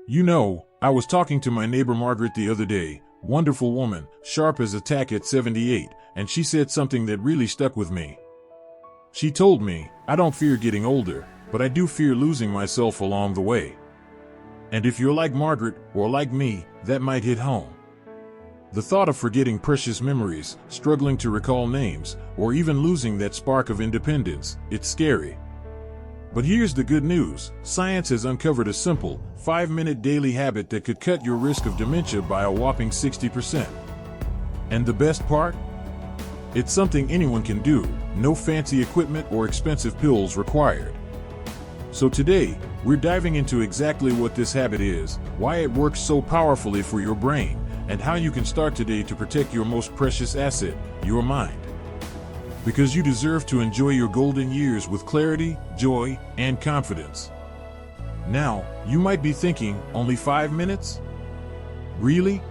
I was talking to my neighbor Margaret the other day, wonderful woman, sharp as a tack at 78, and she said something that really stuck with me. She told me, I don't fear getting older, but I do fear losing myself along the way. And if you're like Margaret, or like me, that might hit home. The thought of forgetting precious memories, struggling to recall names, or even losing that spark of independence, it's scary. But here's the good news. Science has uncovered a simple, 5-minute daily habit that could cut your risk of dementia by a whopping 60%. And the best part? It's something anyone can do, no fancy equipment or expensive pills required. So today, we're diving into exactly what this habit is, why it works so powerfully for your brain, and how you can start today to protect your most precious asset, your mind. Because you deserve to enjoy your golden years with clarity, joy, and confidence. Now, you might be thinking, only 5 minutes? Really?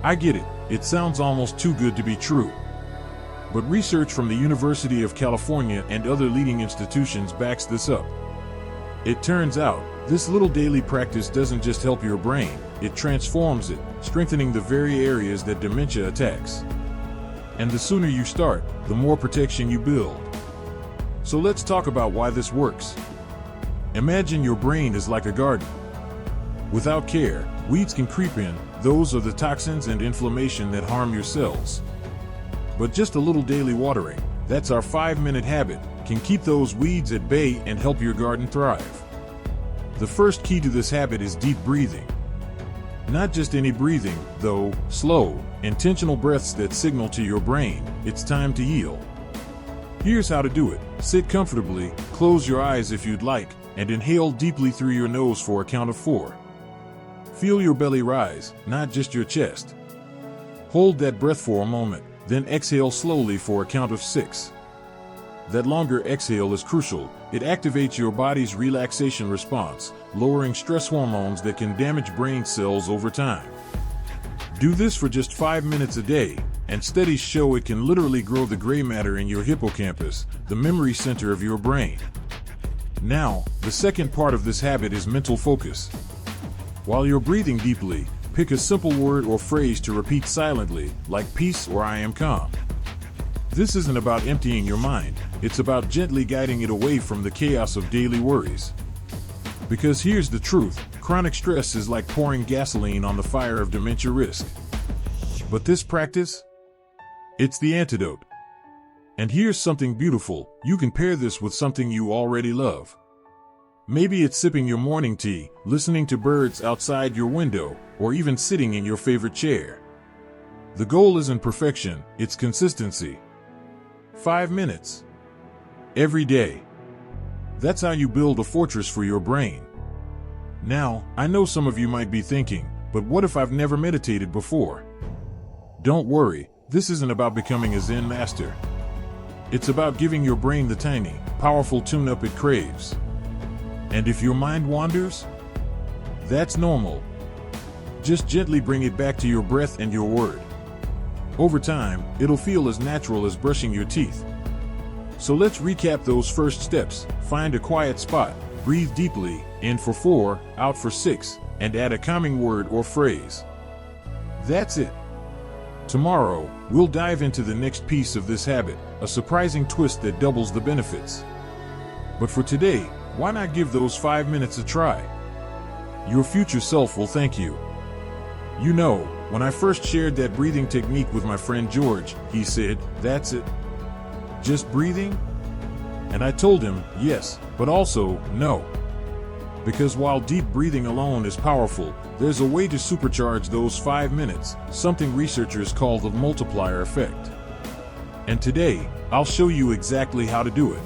I get it, it sounds almost too good to be true. But research from the University of California and other leading institutions backs this up. It turns out, this little daily practice doesn't just help your brain, it transforms it, strengthening the very areas that dementia attacks. And the sooner you start, the more protection you build. So let's talk about why this works. Imagine your brain is like a garden. Without care, weeds can creep in, those are the toxins and inflammation that harm your cells. But just a little daily watering, that's our 5-minute habit, can keep those weeds at bay and help your garden thrive. The first key to this habit is deep breathing. Not just any breathing, though, slow, intentional breaths that signal to your brain, it's time to heal. Here's how to do it. Sit comfortably, close your eyes if you'd like, and inhale deeply through your nose for a count of 4. Feel your belly rise, not just your chest. Hold that breath for a moment, then exhale slowly for a count of 6. That longer exhale is crucial. It activates your body's relaxation response, lowering stress hormones that can damage brain cells over time. Do this for just 5 minutes a day, and studies show it can literally grow the gray matter in your hippocampus, the memory center of your brain. Now, the second part of this habit is mental focus. While you're breathing deeply, pick a simple word or phrase to repeat silently, like peace or I am calm. This isn't about emptying your mind, it's about gently guiding it away from the chaos of daily worries. Because here's the truth, chronic stress is like pouring gasoline on the fire of dementia risk. But this practice? It's the antidote. And here's something beautiful, you can pair this with something you already love. Maybe it's sipping your morning tea, listening to birds outside your window, or even sitting in your favorite chair. The goal isn't perfection, it's consistency. 5 minutes. Every day. That's how you build a fortress for your brain. Now, I know some of you might be thinking, but what if I've never meditated before? Don't worry, this isn't about becoming a Zen master. It's about giving your brain the tiny, powerful tune-up it craves. And if your mind wanders? That's normal. Just gently bring it back to your breath and your word. Over time, it'll feel as natural as brushing your teeth. So let's recap those first steps. Find a quiet spot, breathe deeply, in for 4, out for 6, and add a calming word or phrase. That's it. Tomorrow, we'll dive into the next piece of this habit, a surprising twist that doubles the benefits. But for today, why not give those 5 minutes a try? Your future self will thank you. You know, when I first shared that breathing technique with my friend George, he said, "That's it? Just breathing?" And I told him, yes, but also, no. Because while deep breathing alone is powerful, there's a way to supercharge those 5 minutes, something researchers call the multiplier effect. And today, I'll show you exactly how to do it.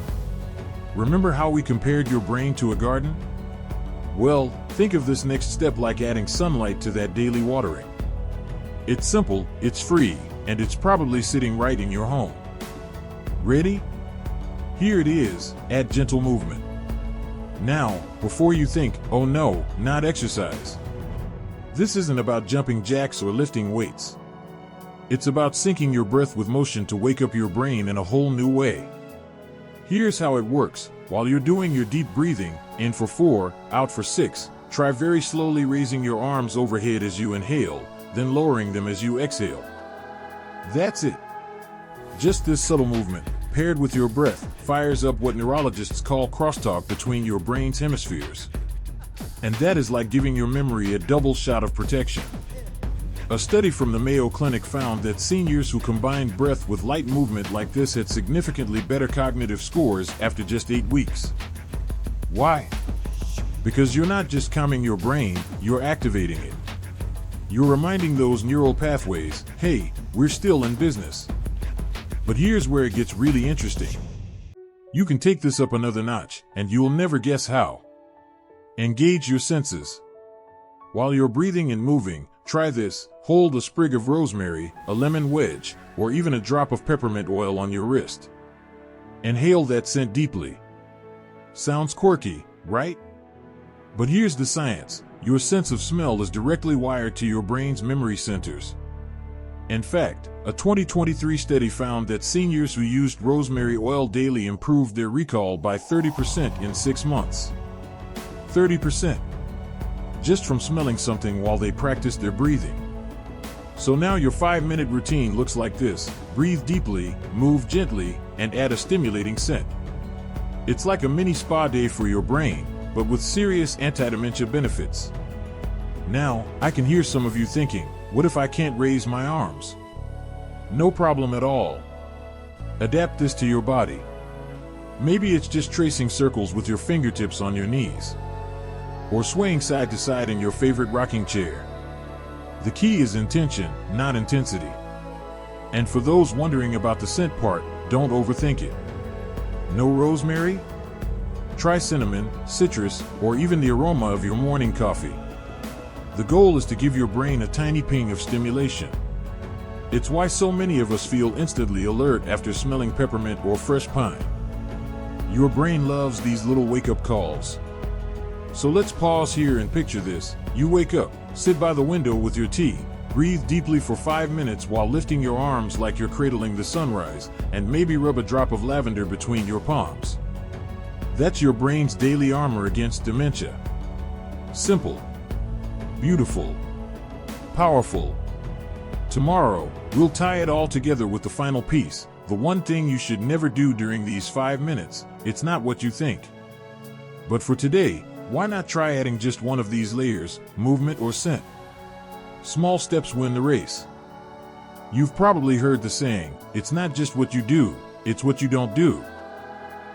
Remember how we compared your brain to a garden? Well, think of this next step like adding sunlight to that daily watering. It's simple, it's free, and it's probably sitting right in your home. Ready? Here it is, add gentle movement. Now, before you think, oh no, not exercise. This isn't about jumping jacks or lifting weights. It's about syncing your breath with motion to wake up your brain in a whole new way. Here's how it works. While you're doing your deep breathing, in for 4, out for 6, Try very slowly raising your arms overhead as you inhale, then lowering them as you exhale. That's it. Just this subtle movement, paired with your breath, fires up what neurologists call crosstalk between your brain's hemispheres. And that is like giving your memory a double shot of protection. A study from the Mayo Clinic found that seniors who combined breath with light movement like this had significantly better cognitive scores after just 8 weeks. Why? Because you're not just calming your brain, you're activating it. You're reminding those neural pathways, hey, we're still in business. But here's where it gets really interesting. You can take this up another notch, and you'll never guess how. Engage your senses. While you're breathing and moving, try this. Hold a sprig of rosemary, a lemon wedge, or even a drop of peppermint oil on your wrist. Inhale that scent deeply. Sounds quirky, right? But here's the science. Your sense of smell is directly wired to your brain's memory centers. In fact, a 2023 study found that seniors who used rosemary oil daily improved their recall by 30% in 6 months. 30%. Just from smelling something while they practiced their breathing. So now your 5-minute routine looks like this. Breathe deeply, move gently, and add a stimulating scent. It's like a mini spa day for your brain, but with serious anti-dementia benefits. Now, I can hear some of you thinking, what if I can't raise my arms? No problem at all. Adapt this to your body. Maybe it's just tracing circles with your fingertips on your knees. Or swaying side to side in your favorite rocking chair. The key is intention, not intensity. And for those wondering about the scent part, don't overthink it. No rosemary? Try cinnamon, citrus, or even the aroma of your morning coffee. The goal is to give your brain a tiny ping of stimulation. It's why so many of us feel instantly alert after smelling peppermint or fresh pine. Your brain loves these little wake-up calls. So let's pause here and picture this. You wake up, sit by the window with your tea, breathe deeply for 5 minutes while lifting your arms like you're cradling the sunrise, and maybe rub a drop of lavender between your palms. That's your brain's daily armor against dementia. Simple. Beautiful. Powerful. Tomorrow, we'll tie it all together with the final piece. The one thing you should never do during these 5 minutes. It's not what you think. But for today, why not try adding just one of these layers, movement or scent? Small steps win the race. You've probably heard the saying, it's not just what you do, it's what you don't do.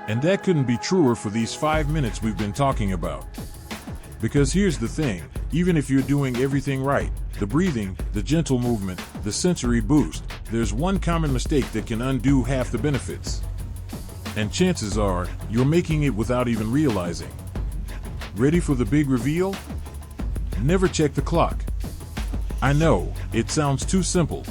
And that couldn't be truer for these 5 minutes we've been talking about. Because here's the thing, even if you're doing everything right, the breathing, the gentle movement, the sensory boost, there's one common mistake that can undo half the benefits. And chances are, you're making it without even realizing. Ready for the big reveal? Never check the clock. I know, it sounds too simple.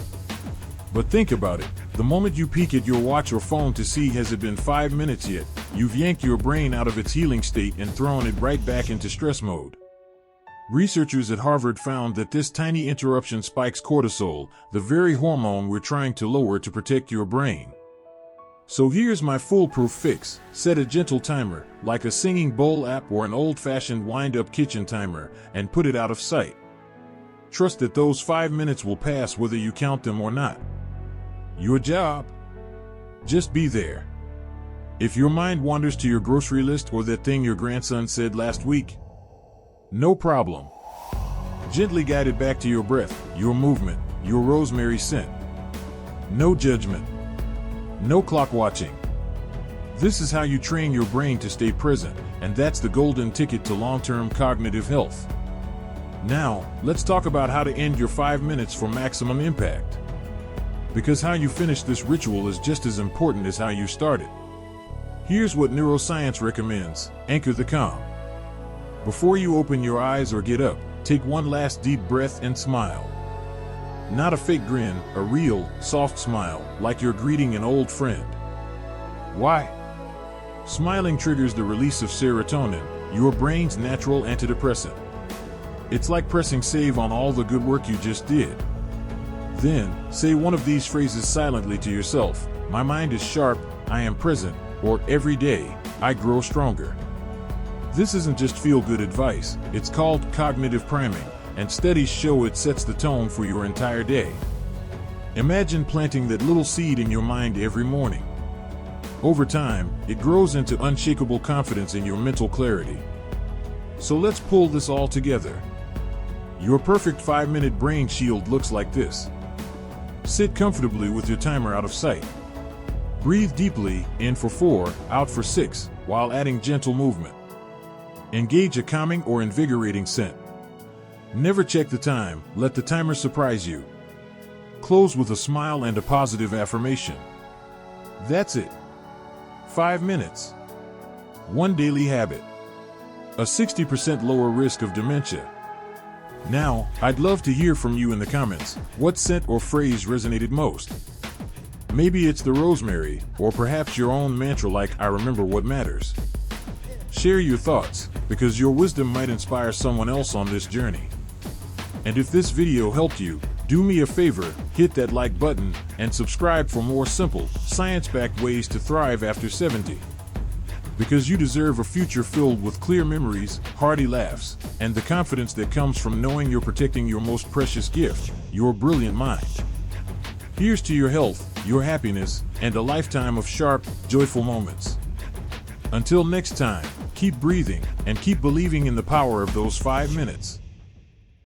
But think about it. The moment you peek at your watch or phone to see has it been 5 minutes yet, you've yanked your brain out of its healing state and thrown it right back into stress mode. Researchers at Harvard found that this tiny interruption spikes cortisol, the very hormone we're trying to lower to protect your brain. So here's my foolproof fix. Set a gentle timer, like a singing bowl app or an old-fashioned wind-up kitchen timer, and put it out of sight. Trust that those 5 minutes will pass whether you count them or not. Your job? Just be there. If your mind wanders to your grocery list or that thing your grandson said last week, no problem. Gently guide it back to your breath, your movement, your rosemary scent. No judgment. No clock watching. This is how you train your brain to stay present, and that's the golden ticket to long-term cognitive health. Now, let's talk about how to end your 5 minutes for maximum impact. Because how you finish this ritual is just as important as how you start it. Here's what neuroscience recommends. Anchor the calm. Before you open your eyes or get up, take one last deep breath and smile. Not a fake grin, a real, soft smile, like you're greeting an old friend. Why? Smiling triggers the release of serotonin, your brain's natural antidepressant. It's like pressing save on all the good work you just did. Then, say one of these phrases silently to yourself. My mind is sharp, I am present, or every day, I grow stronger. This isn't just feel-good advice, it's called cognitive priming, and studies show it sets the tone for your entire day. Imagine planting that little seed in your mind every morning. Over time, it grows into unshakable confidence in your mental clarity. So let's pull this all together. Your perfect 5-minute brain shield looks like this. Sit comfortably with your timer out of sight. Breathe deeply, in for 4, out for 6, while adding gentle movement. Engage a calming or invigorating scent. Never check the time, let the timer surprise you. Close with a smile and a positive affirmation. That's it. 5 minutes. One daily habit. A 60% lower risk of dementia. Now, I'd love to hear from you in the comments. What scent or phrase resonated most? Maybe it's the rosemary, or perhaps your own mantra like "I remember what matters." Share your thoughts, because your wisdom might inspire someone else on this journey. And if this video helped you, do me a favor, hit that like button, and subscribe for more simple, science-backed ways to thrive after 70. Because you deserve a future filled with clear memories, hearty laughs, and the confidence that comes from knowing you're protecting your most precious gift, your brilliant mind. Here's to your health, your happiness, and a lifetime of sharp, joyful moments. Until next time, keep breathing, and keep believing in the power of those 5 minutes.